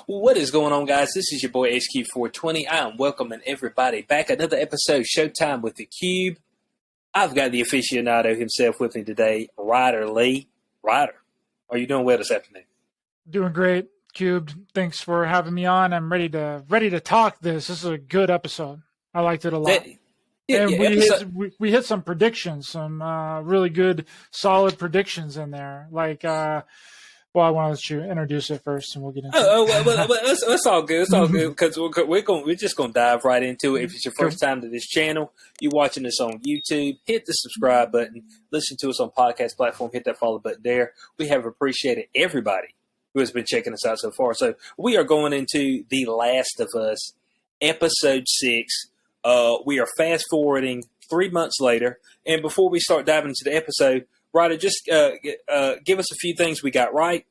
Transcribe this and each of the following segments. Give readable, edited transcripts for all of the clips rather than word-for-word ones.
What is going on, guys? This is your boy HQ420. I am welcoming everybody back. Another episode, Showtime with the Cube. I've got the aficionado himself with me today, Ryder Lee. Ryder, are you doing well this afternoon? Doing great, Cube. Thanks for having me on. I'm ready to talk this. This is a good episode. I liked it a lot. We hit some predictions, some really good, solid predictions in there. I want to let you introduce it first, and we'll get into it. That's all good. It's all good because we're just going to dive right into it. If it's your first time to this channel, you're watching this on YouTube, hit the subscribe button. Listen to us on podcast platform. Hit that follow button there. We have appreciated everybody who has been checking us out so far. So we are going into The Last of Us, Episode 6. We are fast forwarding 3 months later. And before we start diving into the episode, Ryder, just give us a few things we got right.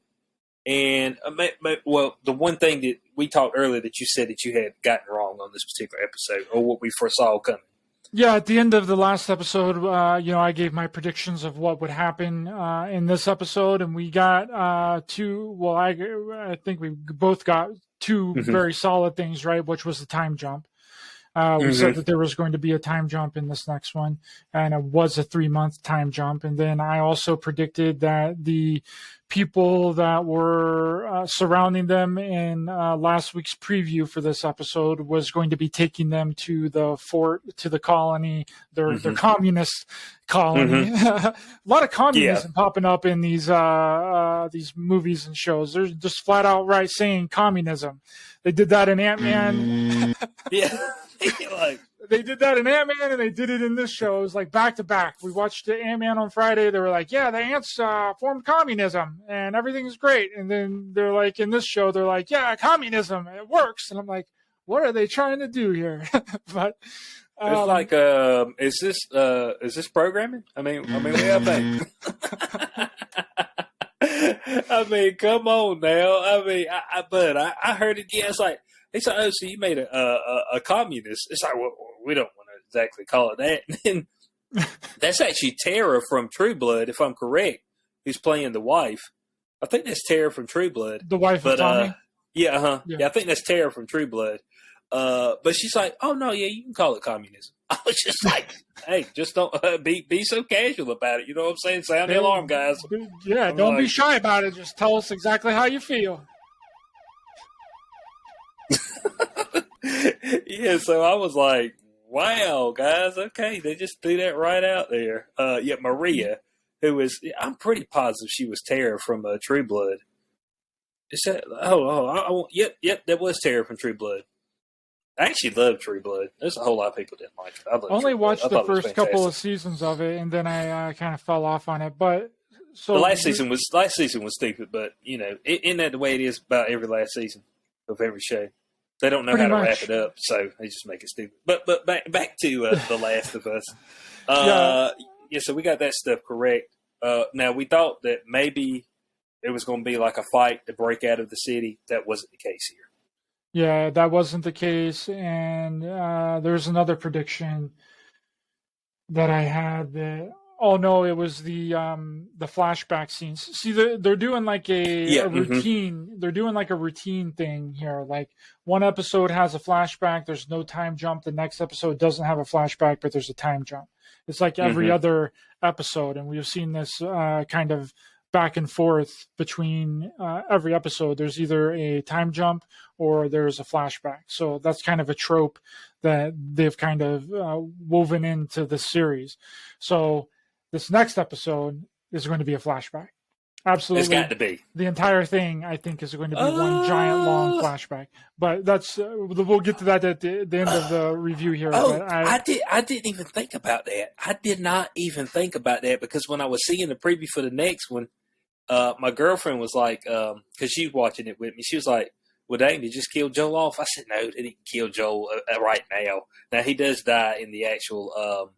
And, the one thing that we talked earlier that you said that you had gotten wrong on this particular episode, or what we foresaw coming. Yeah, at the end of the last episode, I gave my predictions of what would happen in this episode, and we got two. Well, I think we both got two very solid things right, which was the time jump. We said that there was going to be a time jump in this next one, and it was a 3-month time jump. And then I also predicted that the people that were surrounding them in last week's preview for this episode was going to be taking them to the fort, to the colony, their communist colony. A lot of communism popping up in these movies and shows. They're just flat out right saying communism. They did that in Ant-Man. They did that in Ant-Man, and they did it in this show. It was like back to back. We watched Ant-Man on Friday. They were like, yeah, the ants formed communism, and everything's great. And then they're like, in this show, they're like, yeah, communism, it works. And I'm like, what are they trying to do here? But it's like, is this programming? I mean, what do you think? I mean, come on now. I mean, I heard it again. It's like, oh, so you made a communist. It's like, well, we don't want to exactly call it that. And that's actually Tara from True Blood, if I'm correct, who's playing the wife. I think that's Tara from True Blood. The wife of Tommy? Yeah, I think that's Tara from True Blood. But she's like, oh, no, yeah, you can call it communism. I was just like, hey, just don't be so casual about it. You know what I'm saying? Sound the alarm, guys. Yeah, don't be shy about it. Just tell us exactly how you feel. Yeah, so I was like, wow, guys, okay, they just threw that right out there. Maria, who was, I'm pretty positive she was Tara from True Blood. Is that, yep, that was Tara from True Blood. I actually love True Blood. There's a whole lot of people didn't like it. I only watched the first couple of seasons of it, and then I kind of fell off on it. But so the last season was stupid, but isn't that the way it is about every last season of every show? They don't know how to wrap it up, so they just make it stupid. But back to The Last of Us. So we got that stuff correct. Now, we thought that maybe it was going to be like a fight to break out of the city. That wasn't the case here. Yeah, that wasn't the case. And there's another prediction that I had that... Oh no! It was the flashback scenes. See, they're doing like a routine. They're doing like a routine thing here. Like one episode has a flashback. There's no time jump. The next episode doesn't have a flashback, but there's a time jump. It's like every other episode, and we've seen this kind of back and forth between every episode. There's either a time jump or there's a flashback. So that's kind of a trope that they've kind of woven into the series. So this next episode is going to be a flashback. Absolutely. It's got to be. The entire thing, I think, is going to be one giant long flashback. But that's we'll get to that at the end of the review here. Oh, but I didn't even think about that. I did not even think about that because when I was seeing the preview for the next one, my girlfriend was like, because she's watching it with me, she was like, well, dang, they just killed Joel off? I said, no, they didn't kill Joel right now. Now, he does die in the actual...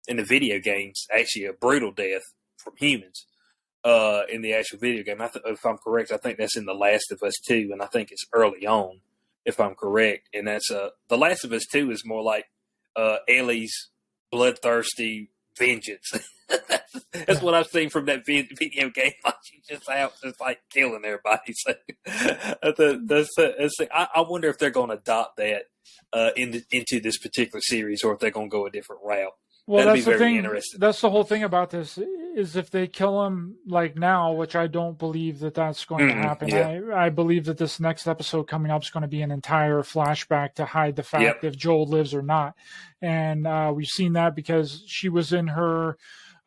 in the video games, actually a brutal death from humans in the actual video game. If I'm correct, I think that's in The Last of Us 2, and I think it's early on, if I'm correct. And that's The Last of Us 2 is more like Ellie's bloodthirsty vengeance. That's what I've seen from that video game. Like, she's just out, just like killing everybody. So I wonder if they're going to adopt that into this particular series, or if they're going to go a different route. Well, That'd that's be the very thing. interesting. That's the whole thing about this is if they kill him like now, which I don't believe that that's going to happen. Yeah. I believe that this next episode coming up is going to be an entire flashback to hide the fact if Joel lives or not. And we've seen that because she was in her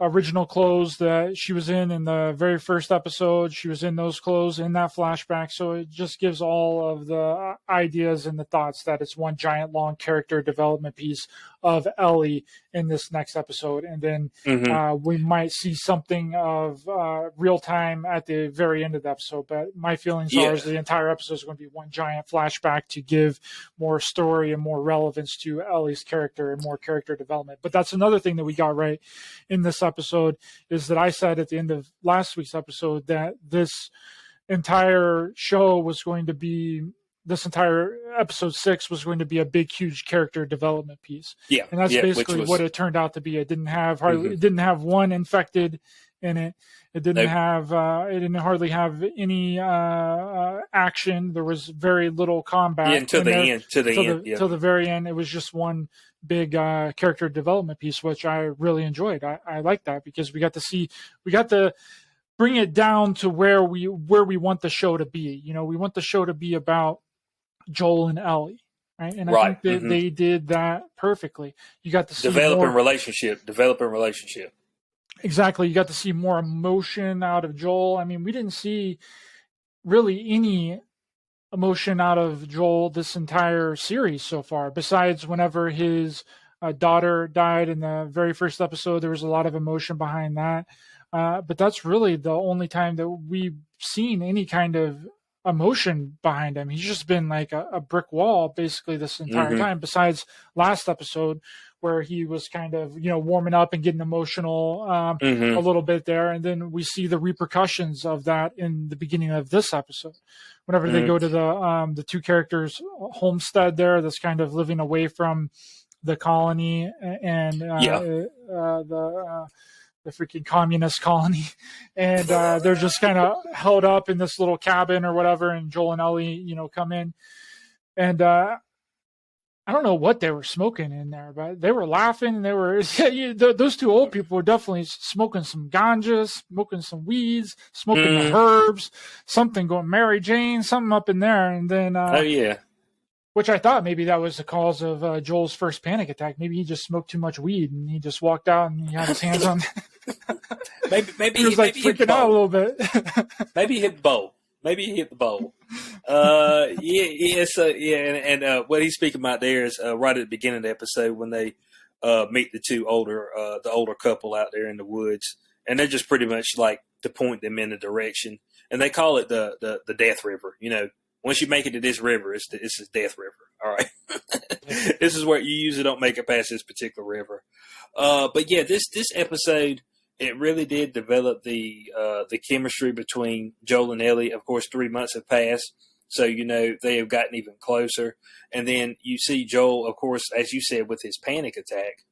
original clothes that she was in the very first episode. She was in those clothes in that flashback. So it just gives all of the ideas and the thoughts that it's one giant long character development piece of Ellie in this next episode. And then we might see something of real time at the very end of the episode. But my feelings are is the entire episode is going to be one giant flashback to give more story and more relevance to Ellie's character and more character development. But that's another thing that we got right in this episode is that I said at the end of last week's episode that this entire show was going to be this entire episode 6 was going to be a big, huge character development piece. Yeah. And that's basically what it turned out to be. It didn't have it didn't have one infected in it. It didn't have it didn't hardly have any action. There was very little combat. Yeah, until the very end. It was just one big character development piece, which I really enjoyed. I like that because we got to bring it down to where we want the show to be. You know, we want the show to be about Joel and Ellie, right? And I think that they did that perfectly. You got to see developing relationship. Exactly. You got to see more emotion out of Joel. I mean, we didn't see really any emotion out of Joel this entire series so far, besides whenever his daughter died in the very first episode. There was a lot of emotion behind that. But that's really the only time that we've seen any kind of emotion behind him. He's just been like a brick wall basically this entire time, besides last episode where he was kind of, warming up and getting emotional a little bit there. And then we see the repercussions of that in the beginning of this episode. Whenever they go to the two characters' homestead there, that's kind of living away from the colony and the freaking communist colony. And they're just kind of held up in this little cabin or whatever. And Joel and Ellie, come in. And I don't know what they were smoking in there, but they were laughing. And they were, those two old people were definitely smoking some ganja, smoking some weeds, smoking the herbs, something going Mary Jane, something up in there. And then, which I thought maybe that was the cause of Joel's first panic attack. Maybe he just smoked too much weed and he just walked out and he had his hands on. maybe he was like freaking out a little bit. Maybe he hit the bowl. And what he's speaking about there is right at the beginning of the episode when they meet the older couple out there in the woods, and they're just pretty much like to point them in the direction, and they call it the Death River. Once you make it to this river, it's the Death River. All right. This is where you usually don't make it past this particular river. But yeah, this episode, it really did develop the chemistry between Joel and Ellie. Of course, 3 months have passed, so they have gotten even closer. And then you see Joel, of course, as you said, with his panic attack.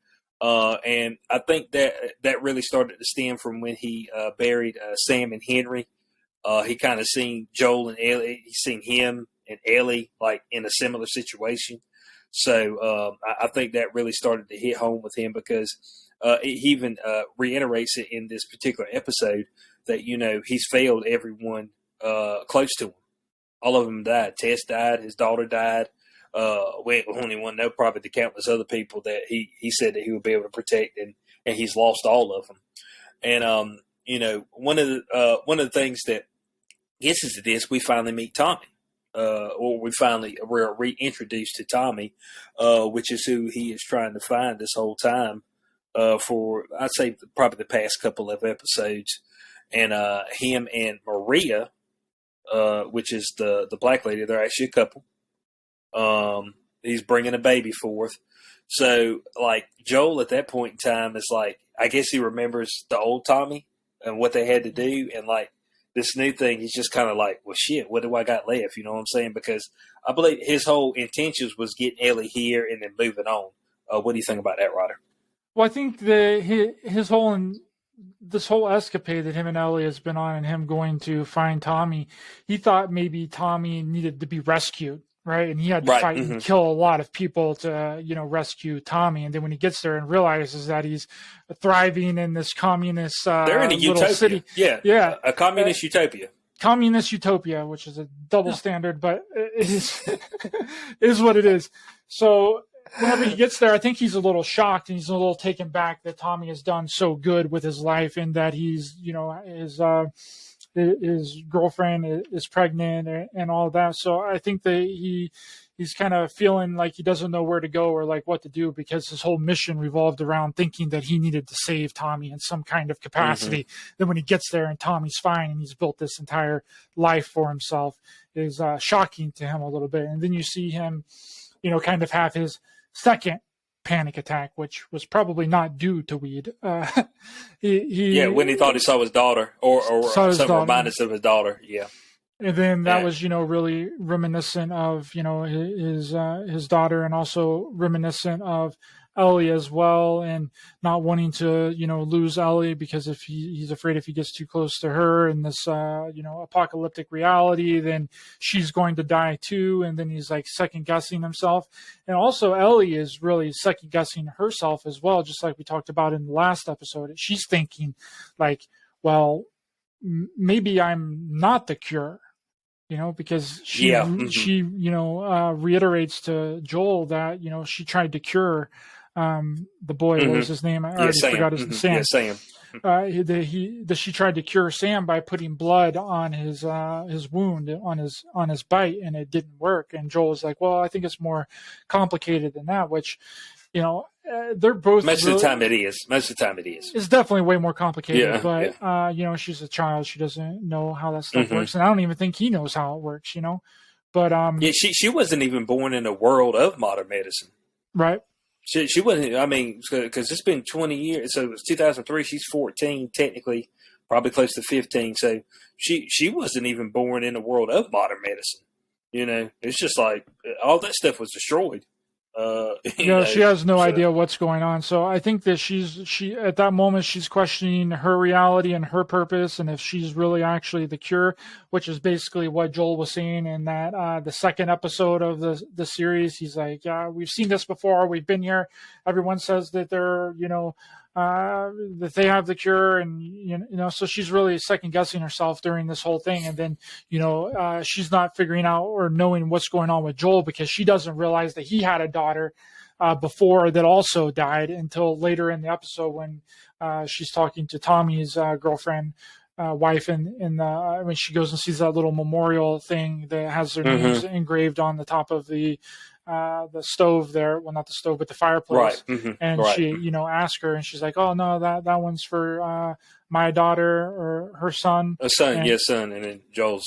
And I think that really started to stem from when he buried Sam and Henry. He kind of seen Joel and Ellie. He's seen him and Ellie like in a similar situation. So I think that really started to hit home with him because he even reiterates it in this particular episode that, he's failed everyone close to him. All of them died. Tess died. His daughter died. We only want to know probably the countless other people that he said that he would be able to protect, and he's lost all of them. And, one of the things that gets us to this, we finally meet Tommy. We're reintroduced to Tommy, which is who he is trying to find this whole time for, I'd say, probably the past couple of episodes. And him and Maria, which is the black lady, they're actually a couple. He's bringing a baby forth. So, like, Joel at that point in time is like, I guess he remembers the old Tommy and what they had to do. And, like, this new thing, he's just kind of like, well, shit, what do I got left? You know what I'm saying? Because I believe his whole intentions was getting Ellie here and then moving on. What do you think about that, Ryder? Well, I think his whole this whole escapade that him and Ellie has been on, and him going to find Tommy, he thought maybe Tommy needed to be rescued, right? And he had to Right. fight and kill a lot of people to, rescue Tommy. And then when he gets there and realizes that he's thriving in this communist They're in a little utopia. city, Yeah, a communist utopia. Communist utopia, which is a double standard, but it is what it is. So whenever he gets there, I think he's a little shocked and he's a little taken back that Tommy has done so good with his life, and that he's, his girlfriend is pregnant and all that. So I think that he's kind of feeling like he doesn't know where to go or like what to do, because his whole mission revolved around thinking that he needed to save Tommy in some kind of capacity. Then when he gets there and Tommy's fine and he's built this entire life for himself, is shocking to him a little bit. And then you see him, kind of have his second panic attack, which was probably not due to weed. When he thought he saw his daughter or something reminded of his daughter. Yeah. And then that was, really reminiscent of, his daughter, and also reminiscent of Ellie as well, and not wanting to, lose Ellie, because if he's afraid if he gets too close to her in this, apocalyptic reality, then she's going to die too. And then he's like second guessing himself. And also Ellie is really second guessing herself as well, just like we talked about in the last episode. She's thinking like, well, maybe I'm not the cure. Because she reiterates to Joel that, she tried to cure the boy. What was his name? I already forgot his name. Sam. Yeah, Sam. She tried to cure Sam by putting blood on his wound, on his bite, and it didn't work. And Joel was like, well, I think it's more complicated than that, which, they're both. Most of the time it is. It's definitely way more complicated, but she's a child. She doesn't know how that stuff works. And I don't even think he knows how it works, but, she wasn't even born in a world of modern medicine. Right. She wasn't, because it's been 20 years. So it was 2003. She's 14, technically, probably close to 15. So she wasn't even born in a world of modern medicine. It's just like all that stuff was destroyed. She has no idea what's going on. So I think that she at that moment, she's questioning her reality and her purpose, and if she's really actually the cure, which is basically what Joel was saying in that the second episode of the series. He's like, yeah, we've seen this before. We've been here. Everyone says that they're, that they have the cure, and so she's really second guessing herself during this whole thing. And then she's not figuring out or knowing what's going on with Joel, because she doesn't realize that he had a daughter before that also died until later in the episode, when she's talking to Tommy's girlfriend, wife, and when she goes and sees that little memorial thing that has their names engraved on the top of the stove there. Well, not the stove, but the fireplace. Right. And she, asks her, and she's like, oh no, that one's for my daughter or her son. A son, son, and then Joel's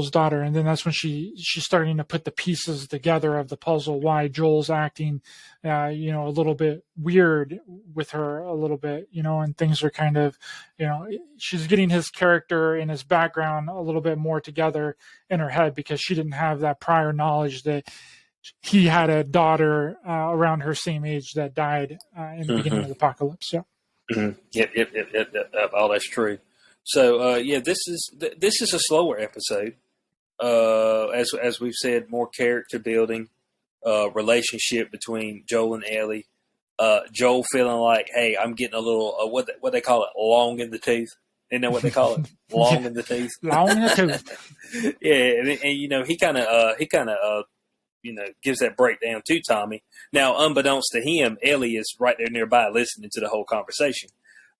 daughter. And then that's when she's starting to put the pieces together of the puzzle, why Joel's acting, a little bit weird with her a little bit, and things are kind of, she's getting his character and his background a little bit more together in her head, because she didn't have that prior knowledge that he had a daughter around her same age that died in the beginning of the apocalypse. Yeah. Yep. All that's true. So this is a slower episode. As we've said, more character building, relationship between Joel and Ellie. Joel feeling like, hey, I'm getting a little what they call it, long in the tooth. Isn't that what they call it? Long in the tooth. Long in the tooth. Yeah, and he kind of gives that breakdown to Tommy. Now, unbeknownst to him, Ellie is right there nearby listening to the whole conversation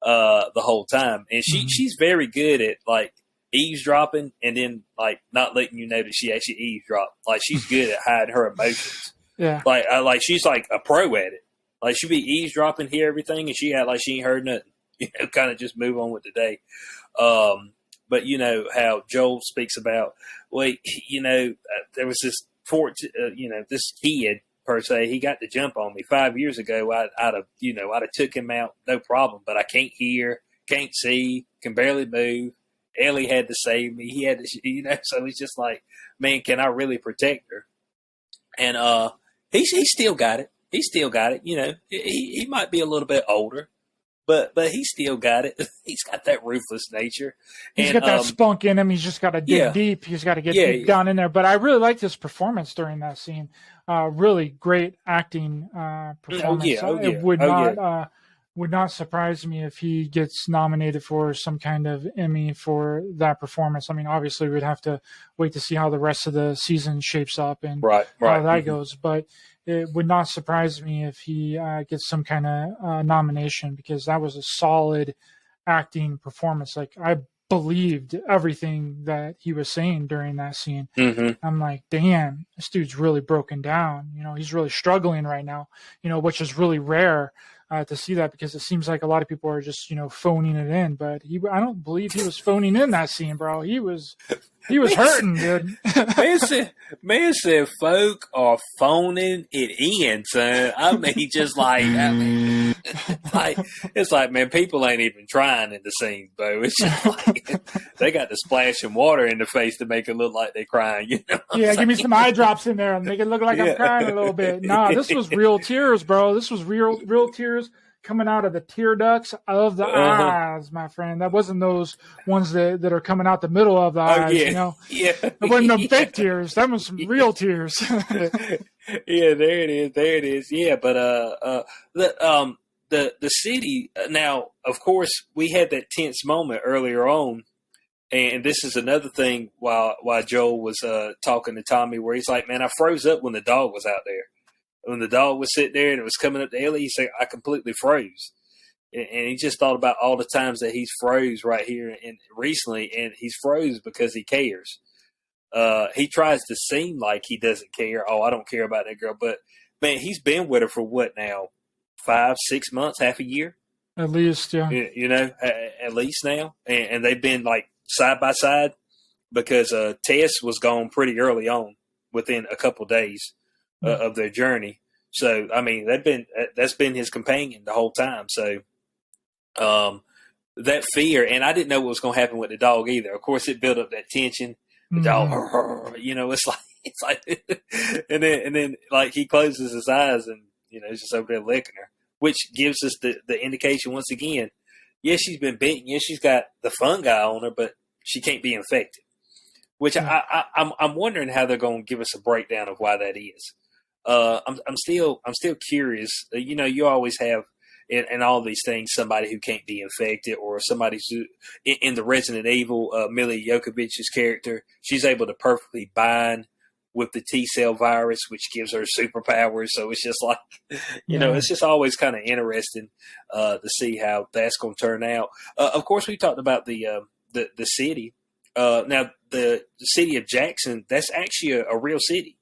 the whole time. And she's very good at, like, eavesdropping and then, like, not letting you know that she actually eavesdropped. Like, she's good at hiding her emotions. Yeah. Like she's, like, a pro at it. Like, she'd be eavesdropping, hear everything, and she had like she ain't heard nothing. Kind of just move on with the day. But, how Joel speaks about, there was this this kid per se, he got the jump on me 5 years ago. I'd have took him out, no problem, but I can't hear, can't see, can barely move. Ellie had to save me. He had to, so he's just like, man, can I really protect her? And, he still got it. he still got it. You know, he might be a little bit older, but he still got it. He's got that ruthless nature. He's got that spunk in him. He's just got to dig deep. He's got to get deep down in there. But I really liked his performance during that scene. Really great acting performance. It would not surprise me if he gets nominated for some kind of Emmy for that performance. I mean, obviously, we'd have to wait to see how the rest of the season shapes up and how that goes. But it would not surprise me if he gets some kind of nomination, because that was a solid acting performance. Like, I believed everything that he was saying during that scene. I'm like, damn, this dude's really broken down. You know, he's really struggling right now, you know, which is really rare to see that, because it seems like a lot of people are just, you know, phoning it in. But I don't believe he was phoning in that scene, bro. He was hurting, dude. man said folk are phoning it in, son. I mean, just like, it's like, man, people ain't even trying in the scenes, bro. It's just like they got to splash some water in the face to make it look like they're crying. You know? Yeah, give me some eye drops in there and make it look like I'm crying a little bit. Nah, this was real tears, bro. This was real tears coming out of the tear ducts of the eyes, my friend. That wasn't those ones that are coming out the middle of the eyes, you know? Yeah. It wasn't them fake tears. That was some real tears. Yeah, there it is. Yeah, but the city, now, of course, we had that tense moment earlier on, and this is another thing while Joel was talking to Tommy, where he's like, man, I froze up when the dog was out there. When the dog was sitting there and it was coming up to Ellie, he said, I completely froze. And he just thought about all the times that he's froze right here and recently, and he's froze because he cares. He tries to seem like he doesn't care. Oh, I don't care about that girl. But, man, he's been with her for what now? 5-6 months, half a year? At least, yeah. You know, at least now. And they've been, like, side by side, because Tess was gone pretty early on, within a couple days of their journey. So, I mean, that's been his companion the whole time. So, that fear, and I didn't know what was going to happen with the dog either. Of course, it built up that tension. The dog, you know, it's like, and then like he closes his eyes and, you know, he's just over there licking her, which gives us the indication once again. Yes, she's been bitten. Yes, she's got the fungi on her, but she can't be infected. Which I'm wondering how they're going to give us a breakdown of why that is. I'm still curious. You know, you always have in all these things somebody who can't be infected, or somebody who, in the Resident Evil, Mila Jokovich's character, she's able to perfectly bind with the T-cell virus, which gives her superpowers. So it's just like, you know, it's just always kind of interesting to see how that's going to turn out. Of course, we talked about the city. Now, the city of Jackson, that's actually a real city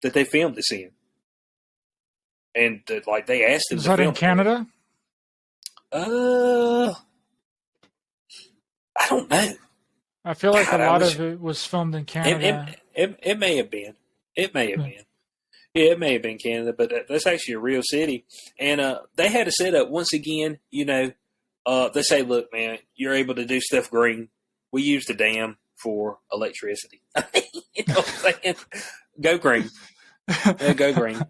that they filmed this in. And like they asked him to film. Is that in Canada? I don't know. I feel like a lot of it was filmed in Canada. It may have been. It may have been. Yeah, it may have been Canada, but that's actually a real city. And they had a setup once again. You know, they say, "Look, man, you're able to do stuff green. We use the dam for electricity. You know what I'm saying? Go green. Go green.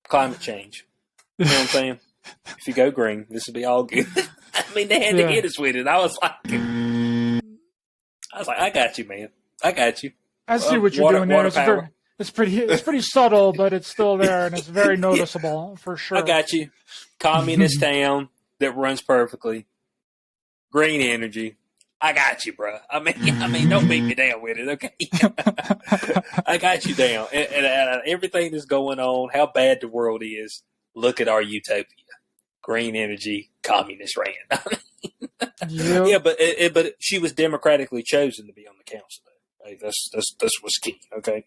Climate change. You know what I'm saying? If you go green, this will be all good." I mean, they had to hit us with it. I was like, I got you, man. I got you. I see what you're doing there. It's pretty subtle, but it's still there, and it's very noticeable for sure. I got you. Communist town that runs perfectly. Green energy. I got you, bro. I mean, don't beat me down with it, okay? I got you down. And everything that's going on, how bad the world is, look at our utopia. Green energy, communist ran. Yeah, but she was democratically chosen to be on the council. Like, that's what's key, okay?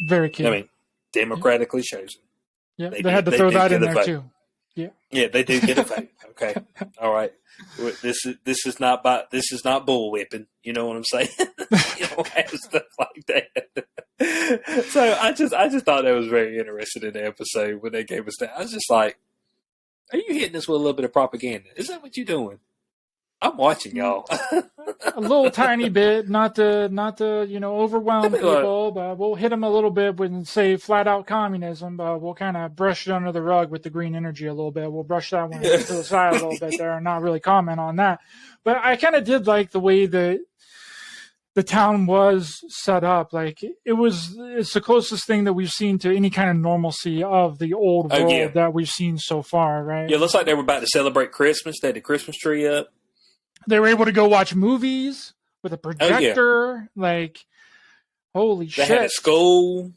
Very key. I mean, democratically chosen. Yeah, they had to throw that in there too. Yeah, they do get a vote. Okay, all right. This is not bull whipping. You know what I'm saying? You don't have stuff like that. So I just thought that was very interesting in the episode when they gave us that. I was just like, "Are you hitting us with a little bit of propaganda? Is that what you're doing?" I'm watching y'all. A little tiny bit, not to overwhelm people, but we'll hit them a little bit with say flat out communism, but we'll kind of brush it under the rug with the green energy a little bit. We'll brush that one to the side a little bit there and not really comment on that. But I kind of did like the way that the town was set up. Like it's the closest thing that we've seen to any kind of normalcy of the old world that we've seen so far, right? Yeah, it looks like they were about to celebrate Christmas. They had the Christmas tree up. They were able to go watch movies with a projector. Like, holy shit. They had a school.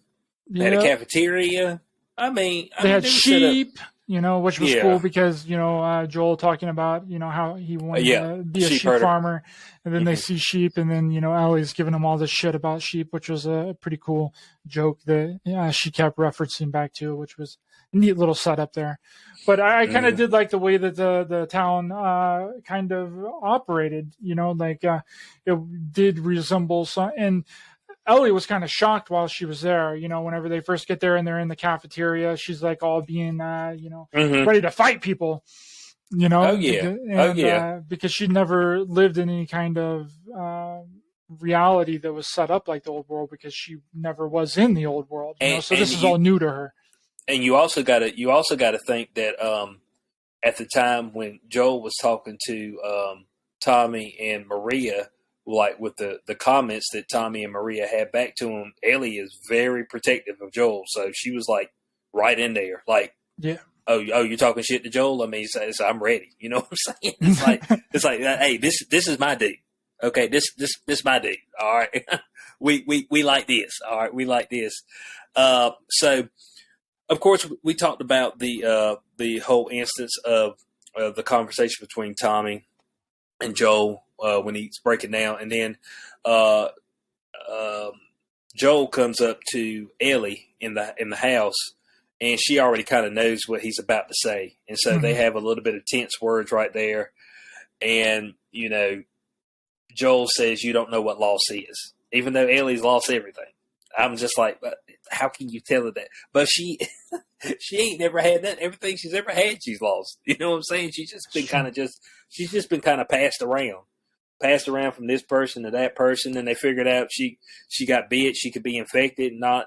They had a cafeteria. They had sheep, which was cool because, Joel talking about, how he wanted to be a sheep farmer. And then they see sheep, and then, Ellie's giving him all this shit about sheep, which was a pretty cool joke that she kept referencing back to, which was a neat little setup there. But I kind of did like the way that the town kind of operated, it did resemble some. And Ellie was kind of shocked while she was there, whenever they first get there and they're in the cafeteria, she's like all being, ready to fight people, because she'd never lived in any kind of reality that was set up like the old world, because she never was in the old world, so this is all new to her. And you also got to think that at the time when Joel was talking to Tommy and Maria, like with the comments that Tommy and Maria had back to him, Ellie is very protective of Joel, so she was like right in there, like, oh, you're talking shit to Joel? So I'm ready. You know what I'm saying? It's like, hey, this is my dude. Okay, this my dude. All right, we like this. All right, we like this. So. Of course, we talked about the whole instance of the conversation between Tommy and Joel when he's breaking down, and then Joel comes up to Ellie in the house, and she already kind of knows what he's about to say, and so they have a little bit of tense words right there, and Joel says, "You don't know what loss is," even though Ellie's lost everything. I'm just like, how can you tell her that? But she ain't never had that. Everything she's ever had, she's lost. You know what I'm saying? She's just been kind of passed around from this person to that person. And they figured out she got bit. She could be infected, or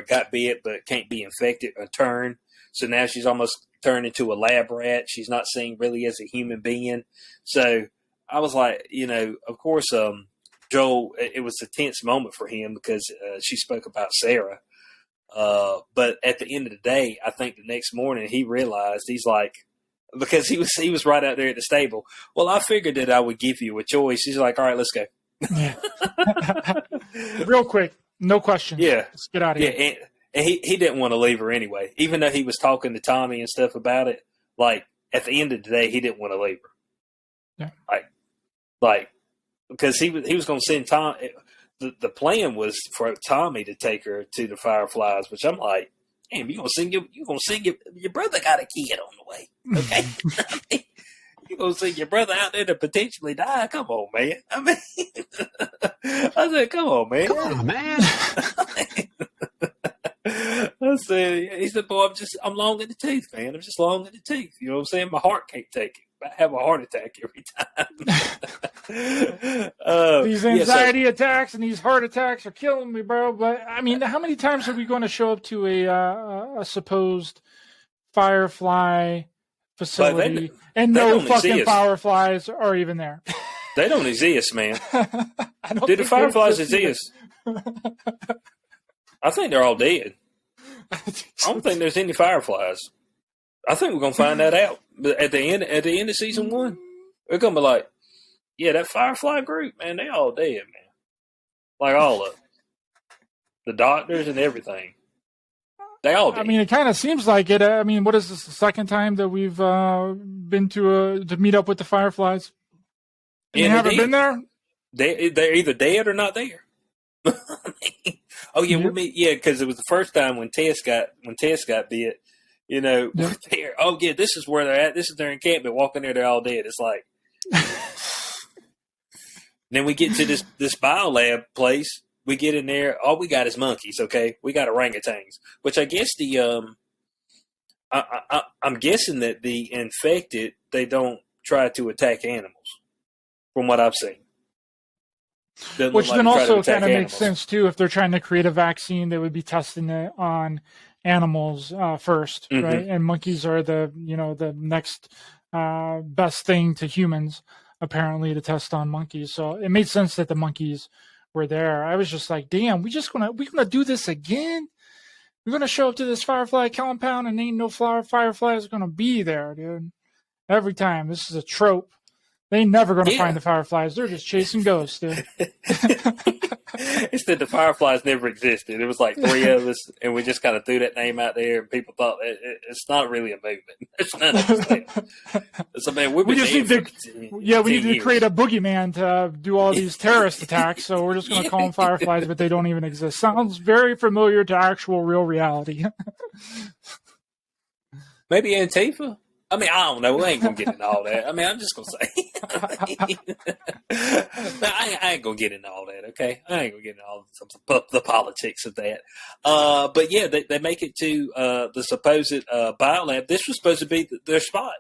got bit, but can't be infected or turn. So now she's almost turned into a lab rat. She's not seen really as a human being. So I was like, of course, Joel, it was a tense moment for him because she spoke about Sarah. But at the end of the day, I think the next morning he realized, he's like, because he was right out there at the stable. Well, I figured that I would give you a choice. He's like, all right, let's go. Yeah. Real quick. No question. Yeah. Let's get out of here. Yeah. And he didn't want to leave her anyway, even though he was talking to Tommy and stuff about it. Like at the end of the day, he didn't want to leave her. Yeah. Like, because he was going to send Tom. The plan was for Tommy to take her to the Fireflies, which I'm like, damn, you gonna send your brother got a kid on the way, okay? You gonna send your brother out there to potentially die? Come on, man. I said, come on, man. Come on, man. He said, boy, I'm long in the tooth, man. I'm just long in the tooth. You know what I'm saying? My heart can't take it. I have a heart attack every time. These anxiety attacks and these heart attacks are killing me, bro. But I mean, how many times are we going to show up to a supposed Firefly facility and no fucking Fireflies are even there? They don't exist, man. Do the Fireflies exist? I think they're all dead. I don't think there's any Fireflies. I think we're gonna find that out. But at the end of season 1, we're gonna be like, yeah, that Firefly group, man, they all dead, man. Like all of them. The doctors and everything. They all dead. I mean, it kind of seems like it. I mean, what is this, the second time that we've been to meet up with the Fireflies? And they haven't been there? They're either dead or not there. Because it was the first time when Tess got bit. We're there. Oh yeah, this is where they're at. This is their encampment. Walking there, they're all dead. It's like. Then we get to this biolab place. We get in there. All we got is monkeys. Okay, we got orangutans, which I guess the I'm guessing that the infected, they don't try to attack animals, from what I've seen. Which then also kind of makes sense too. If they're trying to create a vaccine, they would be testing it on animals first, right? And monkeys are the next best thing to humans, apparently, to test on monkeys. So it made sense that the monkeys were there. I was just like, damn, we're gonna do this again. We're gonna show up to this firefly compound and ain't no fireflies gonna be there, dude. Every time. This is a trope. They ain't never going to find the fireflies. They're just chasing ghosts, dude. It's that the fireflies never existed. It was like 3 of us, and we just kind of threw that name out there, and people thought it's not really a movement. It's none of this. So, man, we just need to create a boogeyman to do all these terrorist attacks, so we're just going to call them fireflies, but they don't even exist. Sounds very familiar to actual real reality. Maybe Antifa? I mean, I don't know. We ain't going to get into all that. I mean, I'm just going to say. I ain't going to get into all that, okay? I ain't going to get into all the politics of that. But, yeah, they make it to the supposed biolab. This was supposed to be their spot.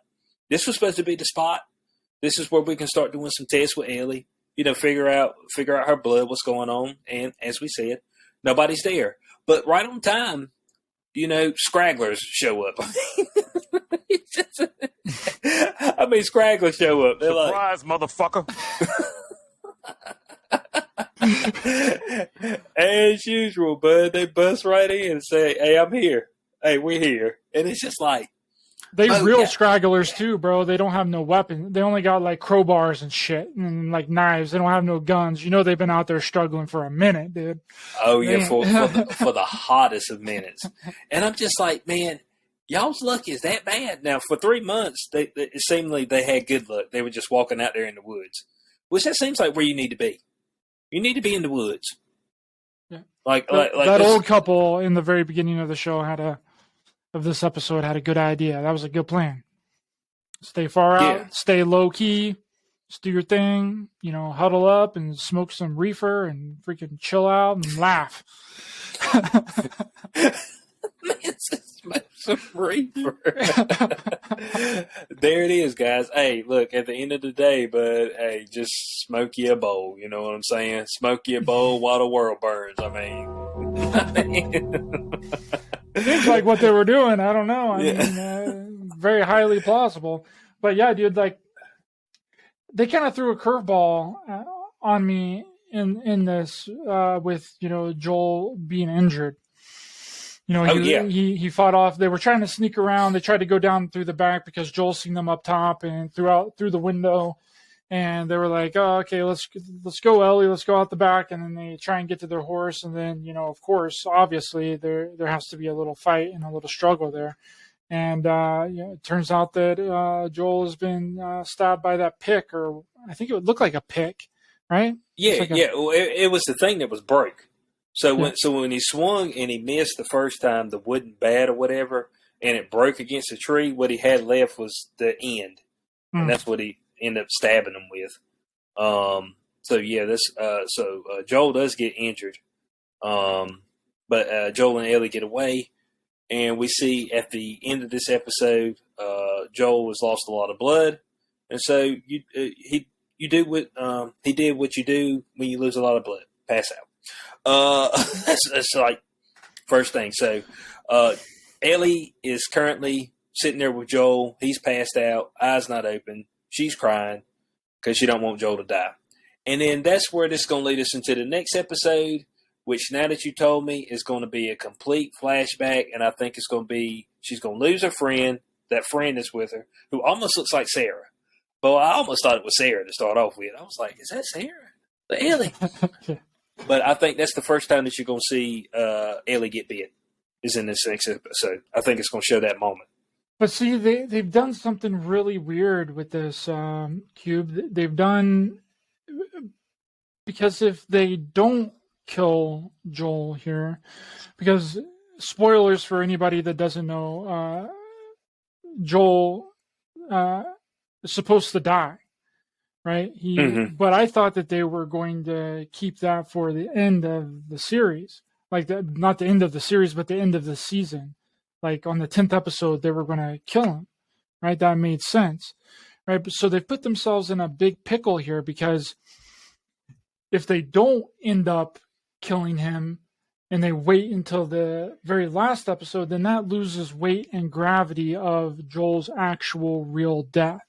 This was supposed to be the spot. This is where we can start doing some tests with Ellie. Figure out her blood, what's going on. And, as we said, nobody's there. But right on time, scragglers show up. Scragglers show up. They're surprise, motherfucker. As usual, bud. They bust right in and say, "Hey, I'm here. Hey, we're here." And it's just like scragglers too, bro. They don't have no weapons. They only got like crowbars and shit and like knives. They don't have no guns. They've been out there struggling for a minute, dude. Oh yeah, for the hottest of minutes. And I'm just like, man, y'all's luck is that bad. Now for 3 months, it seemed like they had good luck. They were just walking out there in the woods, which that seems like where you need to be. You need to be in the woods. Yeah. Like that old couple in the very beginning of the show of this episode had a good idea. That was a good plan. Stay far out, stay low key, just do your thing, huddle up and smoke some reefer and freaking chill out and laugh. Man, smoke some reefer. There it is, guys. Hey, look, at the end of the day, bud, hey, just smoke you a bowl. You know what I'm saying? Smoke you a bowl while the world burns. I mean. Seems like what they were doing. I don't know. I mean, very highly plausible. But yeah, dude, like they kind of threw a curveball on me in this with Joel being injured. He fought off. They were trying to sneak around. They tried to go down through the back because Joel seen them up top and through the window. And they were like, "Oh, okay, let's go, Ellie. Let's go out the back." And then they try and get to their horse. And then, of course, obviously, there has to be a little fight and a little struggle there. And it turns out that Joel has been stabbed by that pick, or I think it would look like a pick, right? Yeah, Well, it was the thing that was broke. So when he swung and he missed the first time, the wooden bat or whatever, and it broke against a tree, what he had left was the end, and that's what he ended up stabbing him with. Joel does get injured, but Joel and Ellie get away, and we see at the end of this episode, Joel has lost a lot of blood, and so he did what you do when you lose a lot of blood, pass out. That's like first thing. So Ellie is currently sitting there with Joel. He's passed out, eyes not open. She's crying because she don't want Joel to die. And then that's where this is going to lead us into the next episode, which now that you told me is going to be a complete flashback. And I think it's going to be, she's going to lose her friend, that friend that's with her, who almost looks like Sarah. But I almost thought it was Sarah to start off with. I was like, is that Sarah? The Ellie. But I think that's the first time that you're going to see Ellie get bit, is in this next episode. I think it's going to show that moment. But see, they've done something really weird with this cube. They've done, because if they don't kill Joel here, because spoilers for anybody that doesn't know, Joel is supposed to die, right? But I thought that they were going to keep that for the end of the series, not the end of the series, but the end of the season. like on the 10th episode, they were going to kill him, right? That made sense, right? So they've put themselves in a big pickle here, because if they don't end up killing him and they wait until the very last episode, then that loses weight and gravity of Joel's actual real death.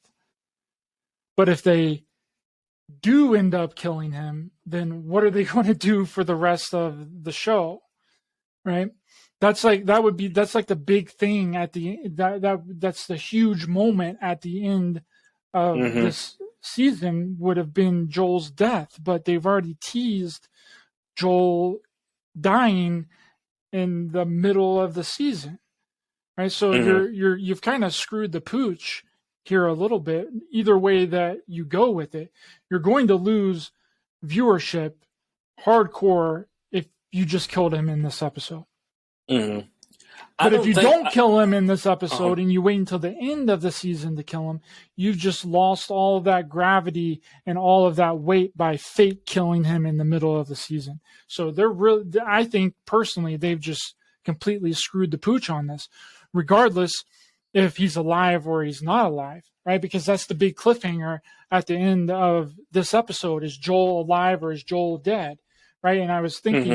But if they do end up killing him, then what are they going to do for the rest of the show, right? That's like the big thing at the that's the huge moment at the end of this season, would have been Joel's death, but they've already teased Joel dying in the middle of the season, right? So you've kind of screwed the pooch here a little bit. Either way that you go with it, you're going to lose viewership hardcore if you just killed him in this episode. But if you don't kill him in this episode and you wait until the end of the season to kill him, you've just lost all of that gravity and all of that weight by fake killing him in the middle of the season. So I think personally, they've just completely screwed the pooch on this, regardless if he's alive or he's not alive, right? Because that's the big cliffhanger at the end of this episode: is Joel alive or is Joel dead? Right. And I was thinking,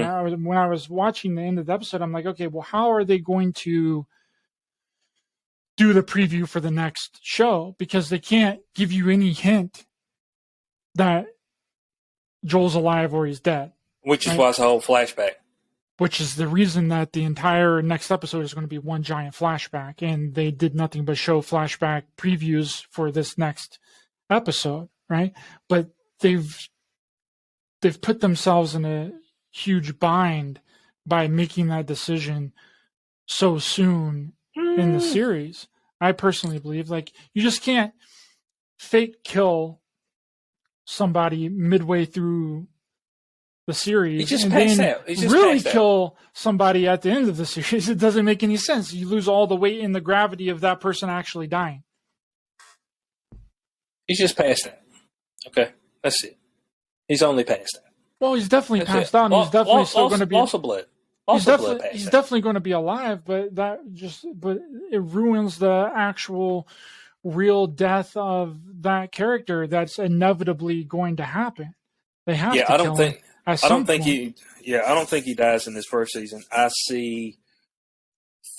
when I was watching the end of the episode, I'm like, okay, well, how are they going to do the preview for the next show? Because they can't give you any hint that Joel's alive or he's dead. Which is why it's a whole flashback. Which is the reason that the entire next episode is going to be one giant flashback. And they did nothing but show flashback previews for this next episode, right? But they've put themselves in a huge bind by making that decision so soon in the series. I personally believe, like, you just can't fake kill somebody midway through the series and then really kill somebody at the end of the series. It doesn't make any sense. You lose all the weight and the gravity of that person actually dying. He's just past that. Okay, that's it. He's only past that. Well, he's definitely passed out. He's definitely still going to be also blood. He's definitely going to be alive, but it ruins the actual real death of that character that's inevitably going to happen. They have to kill him. I don't think he dies in this first season. I see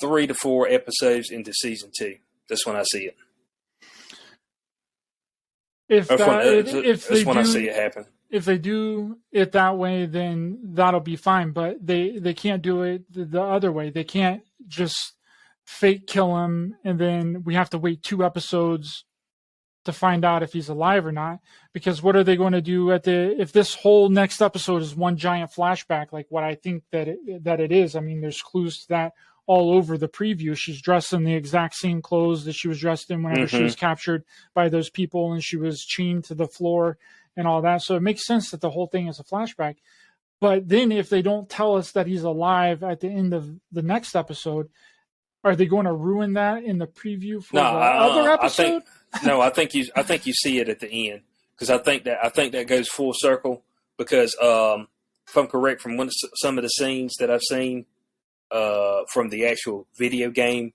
3 to 4 episodes into season 2. That's when I see it. I see it happen. If they do it that way, then that'll be fine. But they can't do it the other way. They can't just fake kill him and then we have to wait 2 episodes to find out if he's alive or not. Because what are they going to do if this whole next episode is one giant flashback, like what I think that it is? I mean, there's clues to that all over the preview. She's dressed in the exact same clothes that she was dressed in whenever she was captured by those people, and she was chained to the floor and all that. So it makes sense that the whole thing is a flashback. But then if they don't tell us that he's alive at the end of the next episode, are they going to ruin that in the preview for the other episode? I think you see it at the end, because I think that goes full circle. Because if I'm correct, from some of the scenes that I've seen from the actual video game,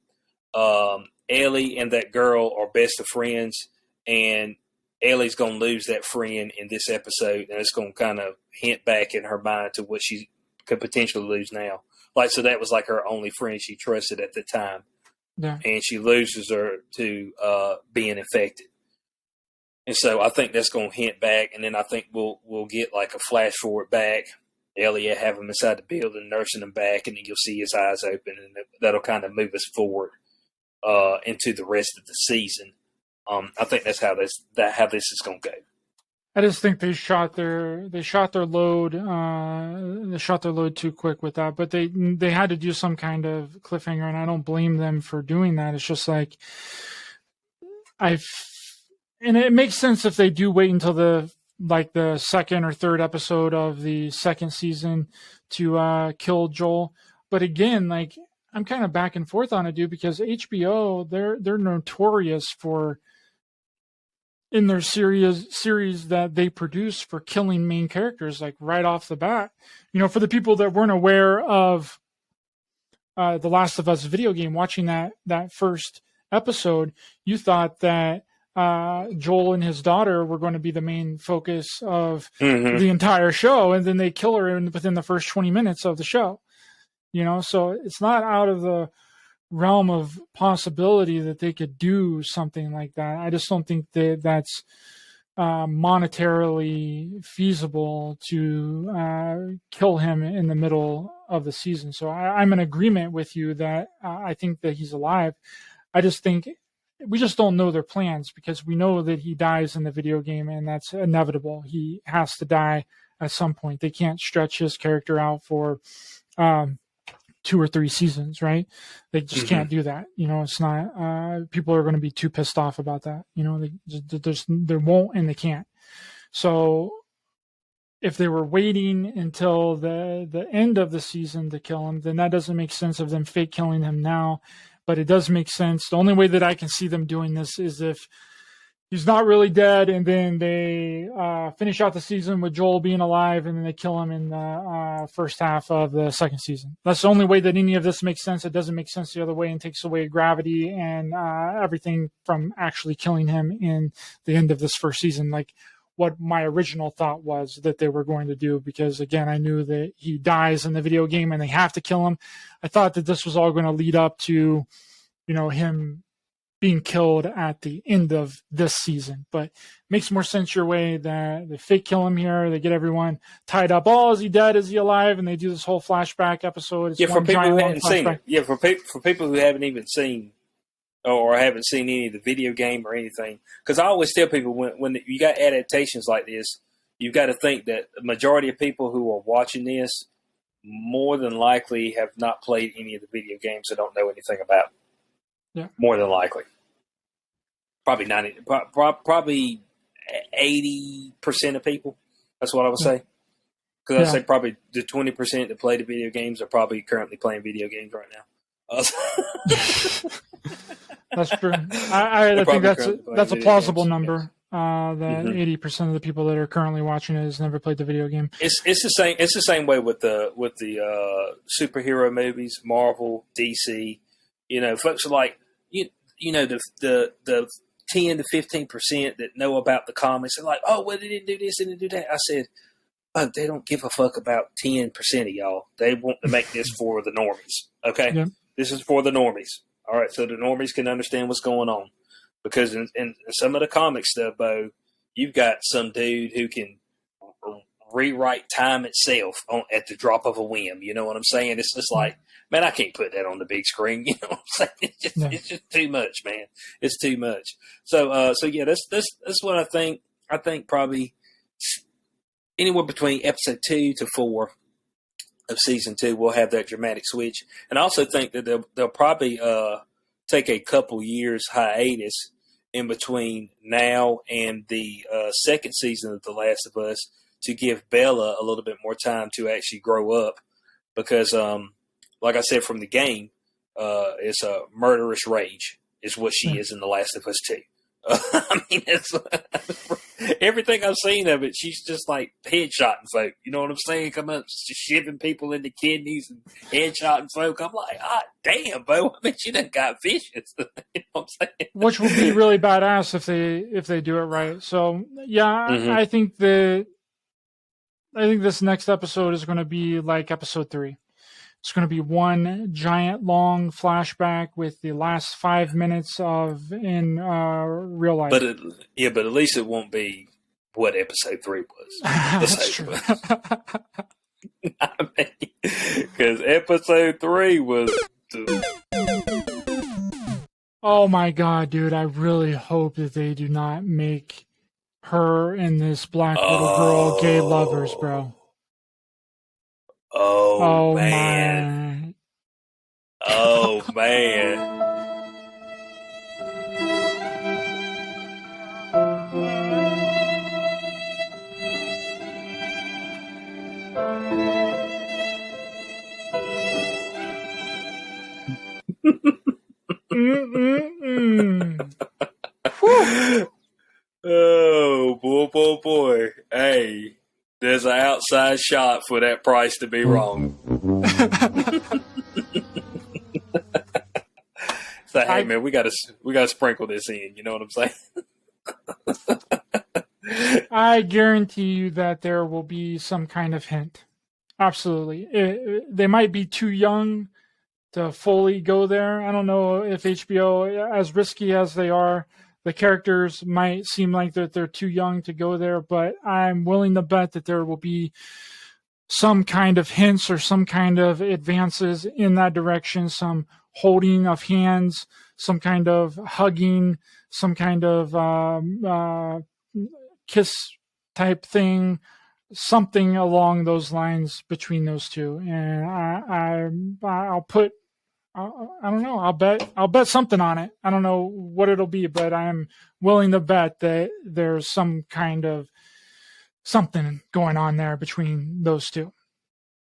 Ellie and that girl are best of friends, and Ellie's going to lose that friend in this episode, and it's going to kind of hint back in her mind to what she could potentially lose now. Like, so that was like her only friend she trusted at the time. Yeah. And she loses her to being infected. And so I think that's going to hint back, and then I think we'll get like a flash forward back. Elliot have him inside the building, nursing him back, and then you'll see his eyes open, and that'll kind of move us forward into the rest of the season. I think that's how this is going to go. I just think they shot their load. They shot their load too quick with that, but they had to do some kind of cliffhanger, and I don't blame them for doing that. It's just like and it makes sense if they do wait until the second or third episode of the second season to kill Joel. But again, like, I'm kind of back and forth on it, dude, because HBO, they're notorious for, in their series that they produce, for killing main characters, like right off the bat. You know, for the people that weren't aware of The Last of Us video game, watching that first episode, you thought that Joel and his daughter were going to be the main focus of the entire show, and then they kill her within the first 20 minutes of the show. So it's not out of the realm of possibility that they could do something like that. I just don't think that that's monetarily feasible to kill him in the middle of the season. So I'm in agreement with you that I think that he's alive. I just think we just don't know their plans, because we know that he dies in the video game, and that's inevitable. He has to die at some point. They can't stretch his character out for 2 or 3 seasons, right? They just can't do that. It's not, people are going to be too pissed off about that. They won't, and they can't. So if they were waiting until the end of the season to kill him, then that doesn't make sense of them fake killing him now. But it does make sense. The only way that I can see them doing this is if he's not really dead, and then they finish out the season with Joel being alive, and then they kill him in the first half of the second season. That's the only way that any of this makes sense. It doesn't make sense the other way, and takes away gravity and everything from actually killing him in the end of this first season, like what my original thought was that they were going to do, because again, I knew that he dies in the video game and they have to kill him. I thought that this was all going to lead up to, him being killed at the end of this season. But it makes more sense your way that they fake kill him here. They get everyone tied up. Oh, is he dead? Is he alive? And they do this whole flashback episode. It's for people who haven't seen it. Yeah, for people who haven't even seen or haven't seen any of the video game or anything. Because I always tell people when you got adaptations like this, you've got to think that the majority of people who are watching this more than likely have not played any of the video games and don't know anything about them. Yeah. More than likely. Probably 80% of people. That's what I would say. Because I'd say probably the 20% that play the video games are probably currently playing video games right now. That's true. I think that's a plausible number. That 80% of the people that are currently watching it has never played the video game. It's the same way with the superhero movies, Marvel, DC. Folks are like the 10 to 15% that know about the comics. They're like, oh, well, they didn't do this, they didn't do that. I said, oh, they don't give a fuck about 10% of y'all. They want to make this for the normies. Okay, This is for the normies. All right, so the normies can understand what's going on. Because in some of the comic stuff, Bo, you've got some dude who can rewrite time itself at the drop of a whim. You know what I'm saying? It's just like, man, I can't put that on the big screen. You know what I'm saying? It's just too much, man. It's too much. So yeah, that's what I think. I think probably anywhere between episode 2 to 4 of season 2, we'll have that dramatic switch. And I also think that they'll probably take a couple years hiatus in between now and the second season of The Last of Us to give Bella a little bit more time to actually grow up. Because, like I said, from the game, it's a murderous rage is what she is in The Last of Us 2. I mean, everything I've seen of it, she's just like headshotting folk. You know what I'm saying? Come up, shivving people in the kidneys and headshotting folk. I'm like, damn, Bo. I mean, she done got vicious. You know what I'm saying? Which would be really badass if they do it right. So yeah, I think this next episode is going to be like episode 3. It's going to be one giant long flashback with the last 5 minutes in real life. But at least it won't be what episode 3 was. That's true. Because episode 3 was. Oh my god, dude! I really hope that they do not make her and this black little girl gay lovers, bro. Oh man. My. Oh man. Oh boy. Hey. There's an outside shot for that price to be wrong. So hey, man, we gotta sprinkle this in. You know what I'm saying? I guarantee you that there will be some kind of hint. Absolutely, they might be too young to fully go there. I don't know if HBO, as risky as they are, the characters might seem like that they're too young to go there, but I'm willing to bet that there will be some kind of hints or some kind of advances in that direction, some holding of hands, some kind of hugging, some kind of kiss type thing, something along those lines between those two. And I'll put, I don't know, I'll bet something on it. I don't know what it'll be, but I'm willing to bet that there's some kind of something going on there between those two.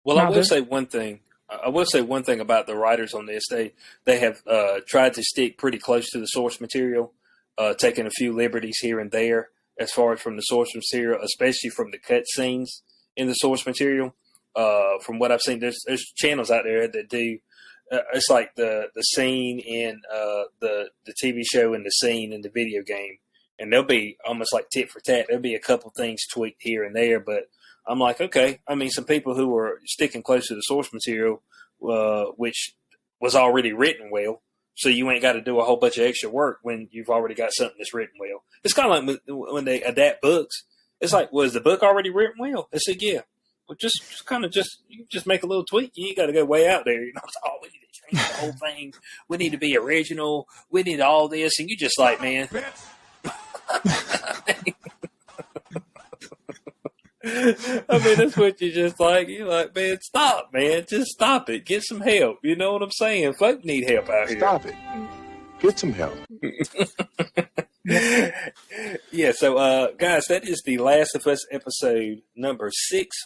Well, I will say one thing. I will say one thing about the writers on this. They have tried to stick pretty close to the source material, taking a few liberties here and there as far as from the source material, especially from the cut scenes in the source material. From what I've seen, there's channels out there that do. It's like the scene in the TV show and the scene in the video game, and they'll be almost like tit for tat. There'll be a couple things tweaked here and there, but I'm like, okay. I mean, some people who are sticking close to the source material, which was already written well, so you ain't got to do a whole bunch of extra work when you've already got something that's written well. It's kind of like when they adapt books. It's like, was the book already written well? I said, yeah. Well, just you just make a little tweak. You ain't got to go way out there. You know, it's, oh, we need to change the whole thing. We need to be original. We need all this, and you just like, man. I mean, that's what you just like. You're like, man, stop, man. Just stop it. Get some help. You know what I'm saying? Folk need help out here. Stop it. Get some help. Yeah, so, guys, that is the Last of Us episode number 6.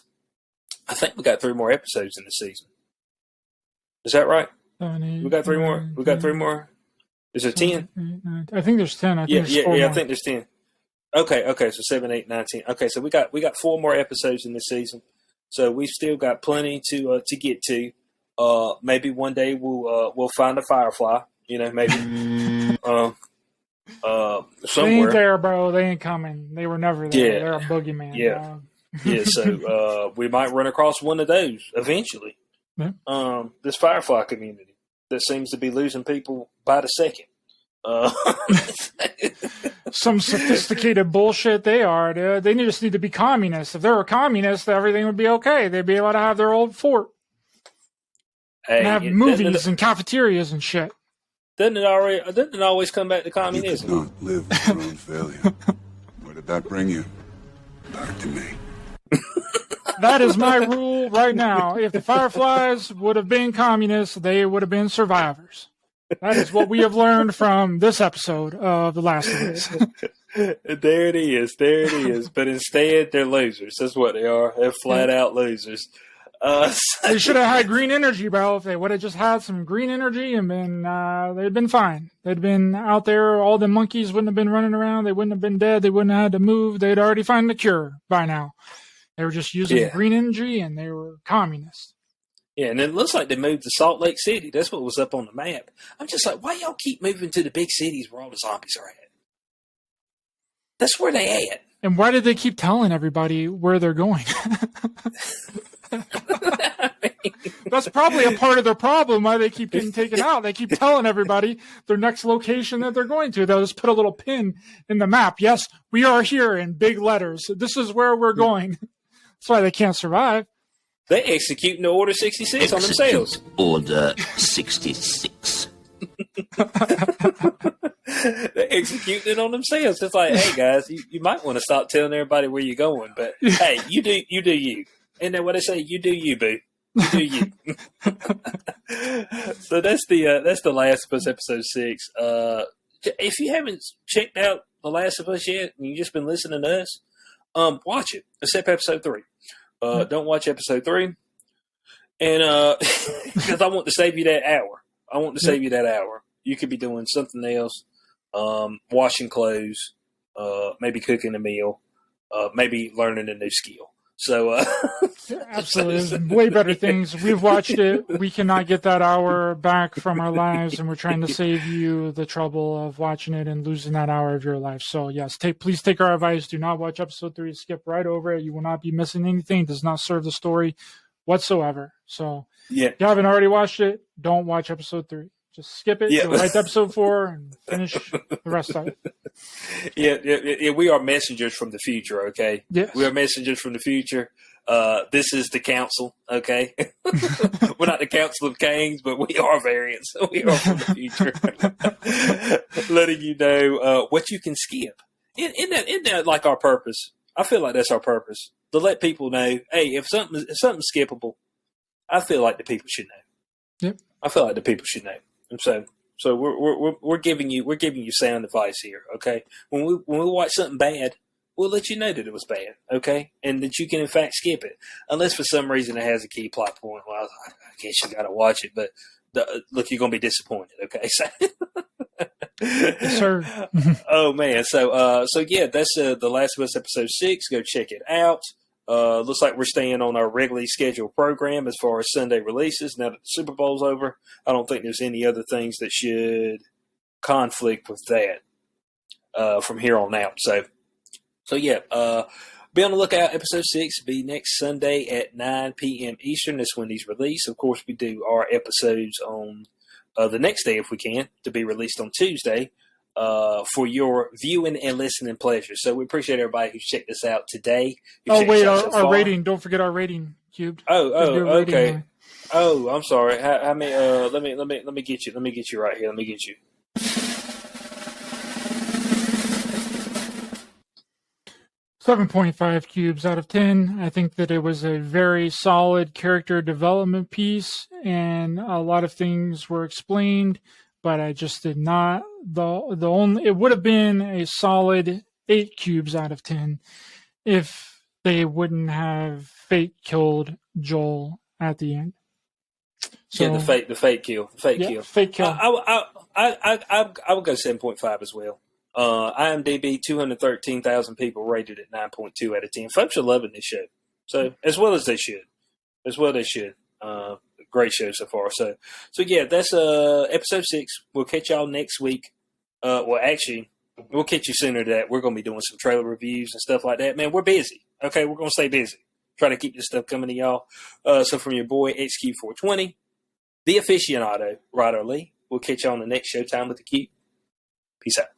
I think we got 3 more episodes in the season. Is that right? We got 3 more? We got 3 more? Is there 10? I think there's 10. I think I think there's 10. Okay, so 7, 8, 9, 10. Okay, so we got 4 more episodes in this season. So we've still got plenty to get to. Maybe one day we'll find a Firefly. You know, maybe somewhere. They ain't there, bro. They ain't coming. They were never there. Yeah. They're a boogeyman. Yeah. Yeah, so we might run across one of those eventually. Yeah. This Firefly community that seems to be losing people by the second. Some sophisticated bullshit they are, dude. They just need to be communists. If they were communists, everything would be okay. They'd be able to have their old fort. Hey, and have movies and cafeterias and shit. Doesn't it always come back to communism? You could not live with your own failure. Where did that bring you? Back to me. That is my rule right now. If the Fireflies would have been communists, they would have been survivors. That is what we have learned from this episode of The Last of Us. There it is. But instead, they're losers. That's what they are. They're flat out losers. They should have had green energy, bro. If they would have just had some green energy and been, they'd been fine. They'd been out there. All the monkeys wouldn't have been running around. They wouldn't have been dead. They wouldn't have had to move. They'd already found the cure by now. They were just using green energy, and they were communists. Yeah, and it looks like they moved to Salt Lake City. That's what was up on the map. I'm just like, why y'all keep moving to the big cities where all the zombies are at? That's where they at. And why did they keep telling everybody where they're going? That's probably a part of their problem why they keep getting taken out. They keep telling everybody their next location that they're going to. They'll just put a little pin in the map. Yes, we are here in big letters. This is where we're going. That's why they can't survive. They executing the Order 66 on themselves. Order 66. They're executing it on themselves. It's like, hey guys, you might want to stop telling everybody where you're going, but hey, you do you. Isn't that what they say? You do you, boo. You do you. So that's the Last of Us episode 6. If you haven't checked out The Last of Us yet, and you've just been listening to us, watch it. Except episode 3. Don't watch episode 3, and because I want to save you that hour. You could be doing something else, washing clothes, maybe cooking a meal, maybe learning a new skill. So Absolutely. There's way better things. We've watched it. We cannot get that hour back from our lives, and we're trying to save you the trouble of watching it and losing that hour of your life. So, yes, please take our advice. Do not watch episode 3. Skip right over it. You will not be missing anything. It does not serve the story whatsoever. So, yeah. if you haven't already watched it, don't watch episode 3. Just skip it, go right to episode 4, and finish the rest of it. Yeah, we are messengers from the future, okay? Yes. We are messengers from the future. This is the council, okay? We're not the Council of Kings, but we are variants. We are from the future. Letting you know what you can skip. Isn't that like our purpose? I feel like that's our purpose. To let people know, hey, if something's skippable, I feel like the people should know. Yep. I feel like the people should know. And so we're giving you sound advice here, okay? When we watch something bad, we'll let you know that it was bad, okay? And that you can, in fact, skip it. Unless for some reason it has a key plot point. Well, I guess you got to watch it. But, look, you're going to be disappointed, okay? So, yes, sir. Oh, man. So yeah, that's The Last of Us Episode 6. Go check it out. Looks like we're staying on our regularly scheduled program as far as Sunday releases. Now that the Super Bowl's over, I don't think there's any other things that should conflict with that from here on out. So yeah, be on the lookout. Episode 6 be next Sunday at 9 p.m. Eastern. That's when these release. Of course, we do our episodes on the next day if we can, to be released on Tuesday. For your viewing and listening pleasure. So we appreciate everybody who's checked us out today. Oh, wait, our rating. Don't forget our rating, Cubed. Oh, okay. Oh, I'm sorry. Let me get you. Let me get you right here. Let me get you. 7.5 cubes out of 10. I think that it was a very solid character development piece, and a lot of things were explained, but I just did not. It would have been a solid 8 cubes out of 10 if they wouldn't have fake killed Joel at the end. So, yeah, the fake kill. Fake kill. I would go 7.5 as well. IMDb, 213,000 people rated it 9.2 out of 10. Folks are loving this show. So, as well they should. Great show so far. So yeah, that's episode 6. We'll catch y'all next week. Well, actually, we'll catch you sooner than that. We're going to be doing some trailer reviews and stuff like that. Man, we're busy. Okay, we're going to stay busy. Try to keep this stuff coming to y'all. So from your boy, XQ420, the aficionado, Ryder Lee, we'll catch you on the next Showtime with the Q. Peace out.